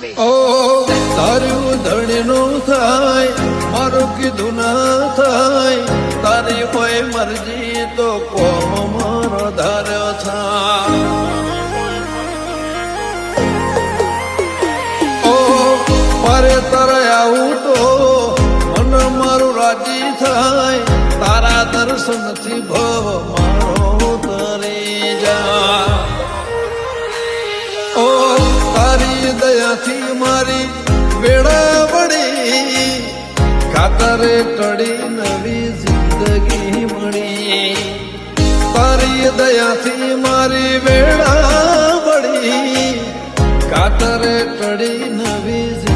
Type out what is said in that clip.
ઓ તારું ધણીનું થાય મારું કીધું ના થાય તારી કોઈ મરજી તો કોમ મારો ધાર્યો થાય ઓ મારે તારે આવું તો મન મારું રાજી થાય તારા દર્શનથી ભવ મારો તરી જા ઓ તારી દયાથી મારી વેળા વળી ખાતરે ટળી નવી જિંદગી મળી તારી દયાથી મારી વેળા વળી ખાતરે ટળી નવી